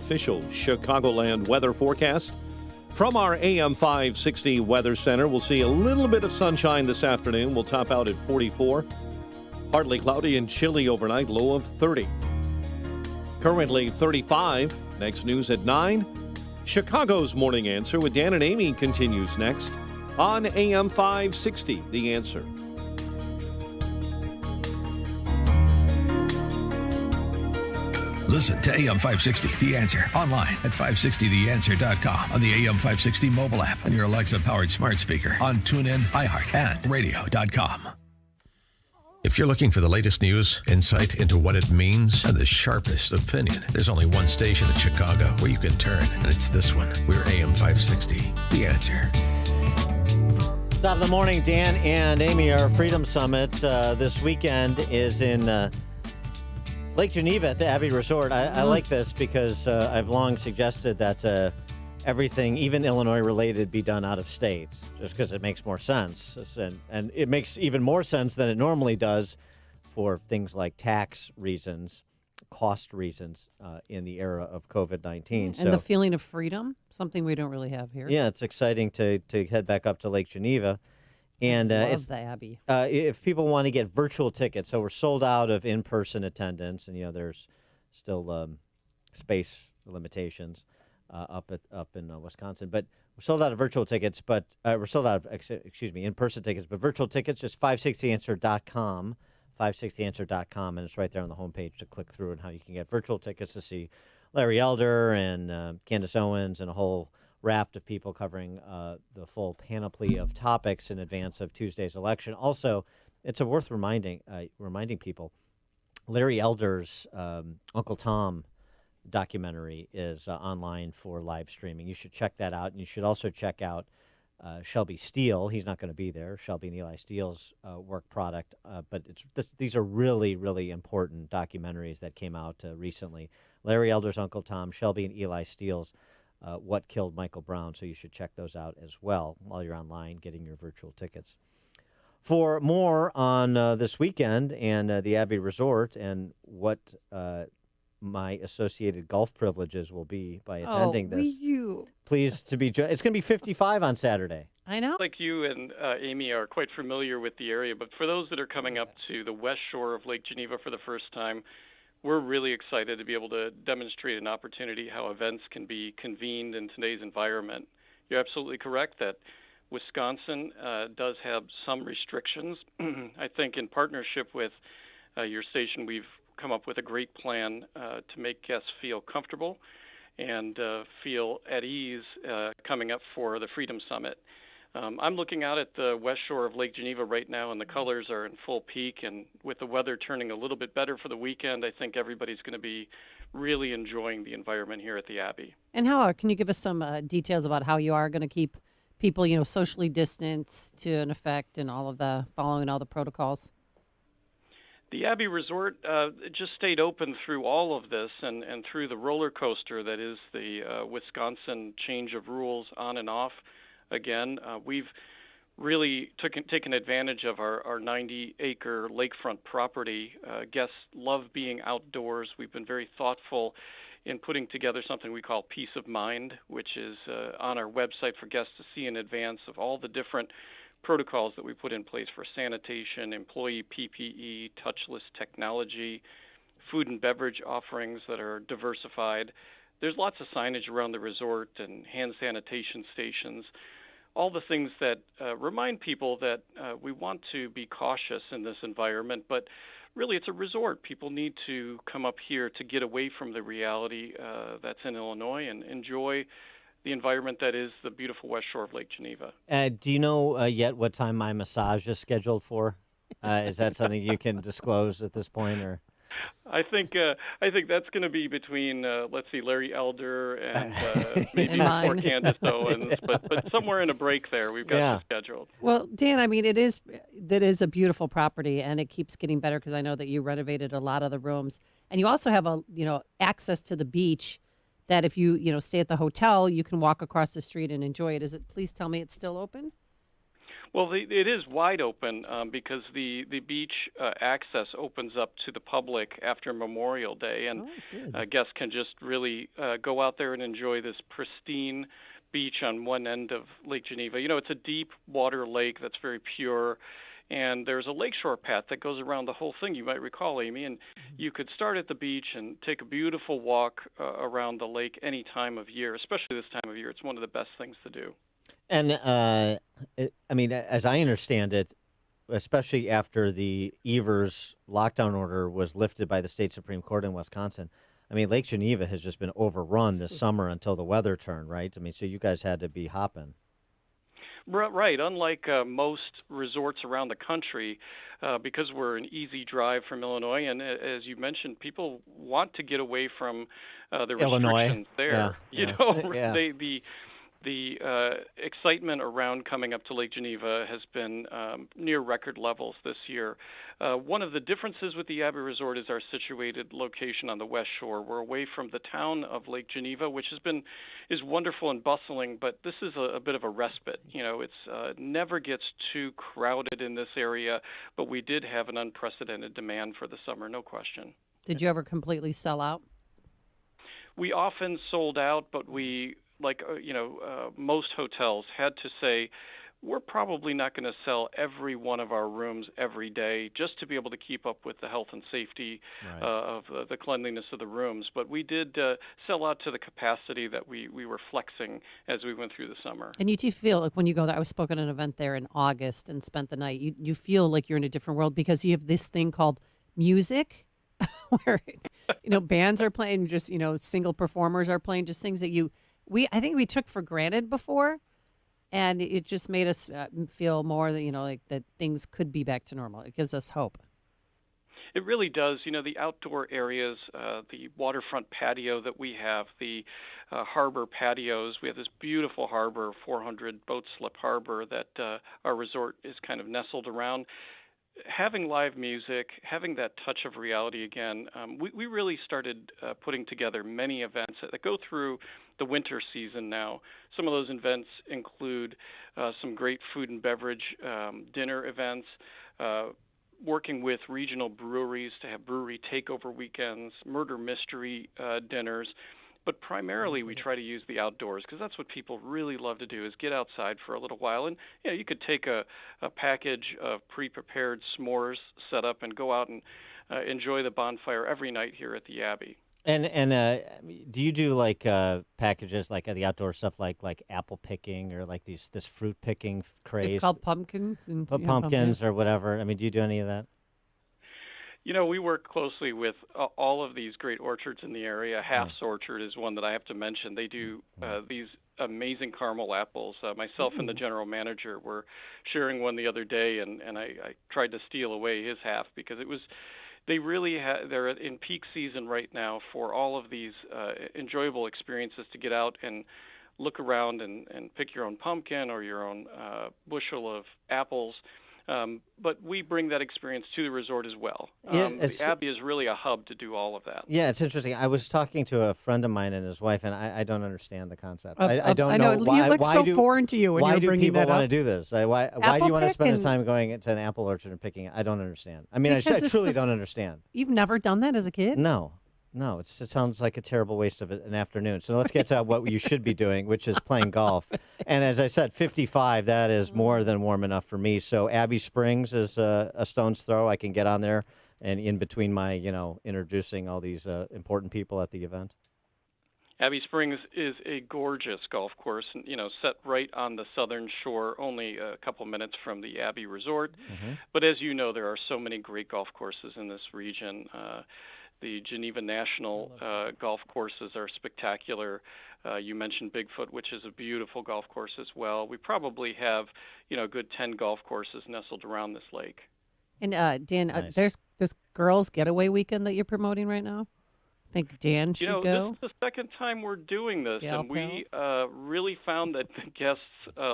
official Chicagoland weather forecast. From our AM 560 Weather Center, we'll see a little bit of sunshine this afternoon. We'll top out at 44. Partly cloudy and chilly overnight, low of 30. Currently 35. Next news at 9. Chicago's Morning Answer with Dan and Amy continues next on AM 560, The Answer. Listen to AM 560, The Answer, online at 560theanswer.com, on the AM 560 mobile app, on your Alexa-powered smart speaker, on TuneIn, iHeart, and radio.com. If you're looking for the latest news, insight into what it means, and the sharpest opinion, there's only one station in Chicago where you can turn, and it's this one. We're AM 560, The Answer. Top of the morning, Dan and Amy. Our Freedom Summit this weekend is in Lake Geneva at the Abbey Resort. I like this because I've long suggested that everything, even Illinois-related, be done out of state, just because it makes more sense. And it makes even more sense than it normally does for things like tax reasons, cost reasons in the era of COVID-19. And the feeling of freedom, something we don't really have here. Yeah, it's exciting to head back up to Lake Geneva. And love the Abbey. If people want to get virtual tickets, so we're sold out of in-person attendance, and there's still space limitations up in Wisconsin. But we're sold out of virtual tickets, but we're sold out of in-person tickets. But virtual tickets, just 560answer.com, 560answer.com, and it's right there on the homepage to click through and how you can get virtual tickets to see Larry Elder and Candace Owens and a whole raft of people covering the full panoply of topics in advance of Tuesday's election. Also, it's worth reminding people, Larry Elder's Uncle Tom documentary is online for live streaming. You should check that out, and you should also check out Shelby Steele. He's not going to be there. Shelby and Eli Steele's work product, but these are really, really important documentaries that came out recently. Larry Elder's Uncle Tom, Shelby and Eli Steele's What Killed Michael Brown. So you should check those out as well while you're online getting your virtual tickets. For more on this weekend and the Abbey Resort and what my associated golf privileges will be by attending this, please to be. It's going to be 55 on Saturday. I know. Like you and Amy are quite familiar with the area, but for those that are coming up to the west shore of Lake Geneva for the first time, we're really excited to be able to demonstrate an opportunity how events can be convened in today's environment. You're absolutely correct that Wisconsin does have some restrictions. I think in partnership with your station, we've come up with a great plan to make guests feel comfortable and feel at ease coming up for the Freedom Summit. I'm looking out at the west shore of Lake Geneva right now, and the colors are in full peak. And with the weather turning a little bit better for the weekend, I think everybody's going to be really enjoying the environment here at the Abbey. And can you give us some details about how you are going to keep people, socially distanced to an effect and following all the protocols? The Abbey Resort just stayed open through all of this and through the roller coaster that is the Wisconsin change of rules on and off. Again, we've really taken advantage of our 90-acre lakefront property. Guests love being outdoors. We've been very thoughtful in putting together something we call Peace of Mind, which is on our website for guests to see in advance of all the different protocols that we put in place for sanitation, employee PPE, touchless technology, food and beverage offerings that are diversified. There's lots of signage around the resort and hand sanitation stations, all the things that remind people that we want to be cautious in this environment, but really it's a resort. People need to come up here to get away from the reality that's in Illinois and enjoy the environment that is the beautiful west shore of Lake Geneva. Do you know yet what time my massage is scheduled for? Is that something you can disclose at this point, or? I think that's going to be between Larry Elder and maybe poor Candace Owens, but somewhere in a break there we've got it scheduled. Well, Dan, I mean that is a beautiful property, and it keeps getting better because I know that you renovated a lot of the rooms, and you also have access to the beach. That if you stay at the hotel, you can walk across the street and enjoy it. Please tell me it's still open? Well, it is wide open because the beach access opens up to the public after Memorial Day, and guests can just really go out there and enjoy this pristine beach on one end of Lake Geneva. You know, it's a deep water lake that's very pure, and there's a lakeshore path that goes around the whole thing, you might recall, Amy, and you could start at the beach and take a beautiful walk around the lake any time of year, especially this time of year. It's one of the best things to do. And I mean, as I understand it, especially after the Evers lockdown order was lifted by the state Supreme Court in Wisconsin, I mean, Lake Geneva has just been overrun this summer until the weather turned, right? I mean, so you guys had to be hopping. Right. Unlike most resorts around the country, because we're an easy drive from Illinois, and as you mentioned, people want to get away from the restrictions there. Yeah. The excitement around coming up to Lake Geneva has been near record levels this year. One of the differences with the Abbey Resort is our situated location on the West Shore. We're away from the town of Lake Geneva, which is wonderful and bustling, but this is a bit of a respite. You know, it's never gets too crowded in this area, but we did have an unprecedented demand for the summer, no question. Did you ever completely sell out? We often sold out, but most hotels had to say, we're probably not going to sell every one of our rooms every day just to be able to keep up with the health and safety of the cleanliness of the rooms. But we did sell out to the capacity that we were flexing as we went through the summer. And you do feel like when you go there, I spoke at an event there in August and spent the night, you feel like you're in a different world because you have this thing called music where, bands are playing, just, single performers are playing, just things that I think we took for granted before, and it just made us feel more that, like that things could be back to normal. It gives us hope. It really does. The outdoor areas, the waterfront patio that we have, the harbor patios. We have this beautiful harbor, 400 boat slip harbor that our resort is kind of nestled around. Having live music, having that touch of reality again, we really started putting together many events that go through the winter season now. Some of those events include some great food and beverage dinner events, working with regional breweries to have brewery takeover weekends, murder mystery dinners. But primarily, we try to use the outdoors because that's what people really love to do is get outside for a little while. And you could take a package of pre-prepared s'mores set up and go out and enjoy the bonfire every night here at the Abbey. And do you do like packages like the outdoor stuff like apple picking or like this fruit picking craze? It's called pumpkins. Pumpkins or whatever. I mean, do you do any of that? We work closely with all of these great orchards in the area. Half's Orchard is one that I have to mention. They do these amazing caramel apples. Myself and the general manager were sharing one the other day, and I tried to steal away his half because they're in peak season right now for all of these enjoyable experiences to get out and look around and pick your own pumpkin or your own bushel of apples. But we bring that experience to the resort as well. The Abbey is really a hub to do all of that. Yeah, it's interesting. I was talking to a friend of mine and his wife, and I don't understand the concept. I don't know why. You look so foreign to you when you're bringing that up. Why do people want to do this? Why do you want to spend the time going into an apple orchard and picking it? I don't understand. I mean, I truly don't understand. You've never done that as a kid? No, it sounds like a terrible waste of an afternoon. So let's get to what you should be doing, which is playing golf. And as I said, 55, that is more than warm enough for me. So Abbey Springs is a stone's throw. I can get on there and in between my, introducing all these important people at the event. Abbey Springs is a gorgeous golf course, set right on the southern shore, only a couple minutes from the Abbey Resort. Mm-hmm. But as you know, there are so many great golf courses in this region. The Geneva National golf courses are spectacular. You mentioned Bigfoot, which is a beautiful golf course as well. We probably have, a good 10 golf courses nestled around this lake. And Dan, nice. There's this girls' getaway weekend that you're promoting right now. I think Dan should go. This is the second time we're doing this, and we really found that the guests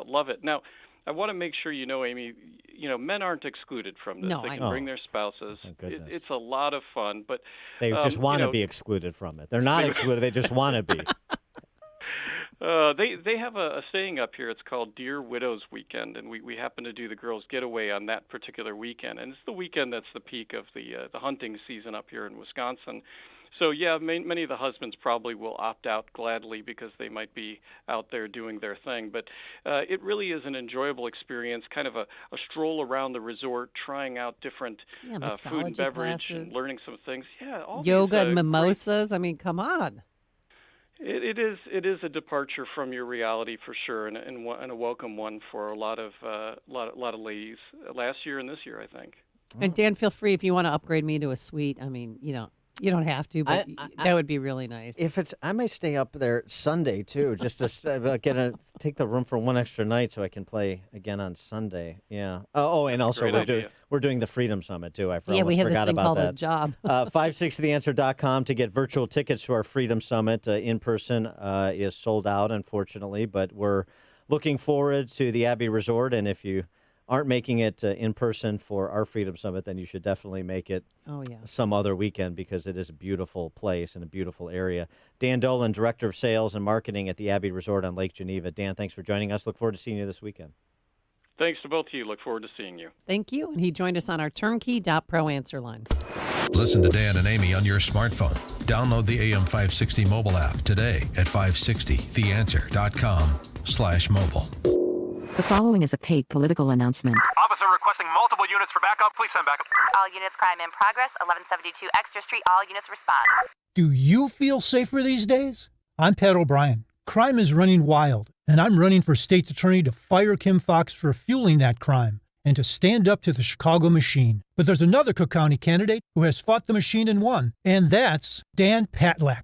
love it. Now, I want to make sure Amy, men aren't excluded from this. No, they can bring their spouses. It's a lot of fun, but they just want to be excluded from it. They're not excluded. They just want to be. They have a saying up here. It's called Dear Widows Weekend, and we happen to do the girls' getaway on that particular weekend. And it's the weekend that's the peak of the hunting season up here in Wisconsin. So yeah, many of the husbands probably will opt out gladly because they might be out there doing their thing. But it really is an enjoyable experience, kind of a stroll around the resort, trying out different food and beverage, and learning some things. Yeah, all yoga these, and mimosas. I mean, come on. It is a departure from your reality for sure, and a welcome one for a lot of ladies last year and this year, I think. And Dan, feel free if you want to upgrade me to a suite. I mean, you don't have to, but that would be really nice. I may stay up there Sunday too, just to take the room for one extra night so I can play again on Sunday. Yeah. And also we're doing the Freedom Summit too. We have this thing called that. a job. 560theanswer.com to get virtual tickets to our Freedom Summit. In person is sold out, unfortunately, but we're looking forward to the Abbey Resort, and if you aren't making it in person for our Freedom Summit, then you should definitely make it some other weekend because it is a beautiful place and a beautiful area. Dan Dolan, Director of Sales and Marketing at the Abbey Resort on Lake Geneva. Dan, thanks for joining us. Look forward to seeing you this weekend. Thanks to both of you. Look forward to seeing you. Thank you. And he joined us on our turnkey.pro answer line. Listen to Dan and Amy on your smartphone. Download the AM560 mobile app today at 560theanswer.com/mobile. The following is a paid political announcement. Officer requesting multiple units for backup. Please send backup. All units crime in progress. 1172 Extra Street. All units respond. Do you feel safer these days? I'm Pat O'Brien. Crime is running wild, and I'm running for state's attorney to fire Kim Foxx for fueling that crime and to stand up to the Chicago machine. But there's another Cook County candidate who has fought the machine and won, and that's Dan Patlack.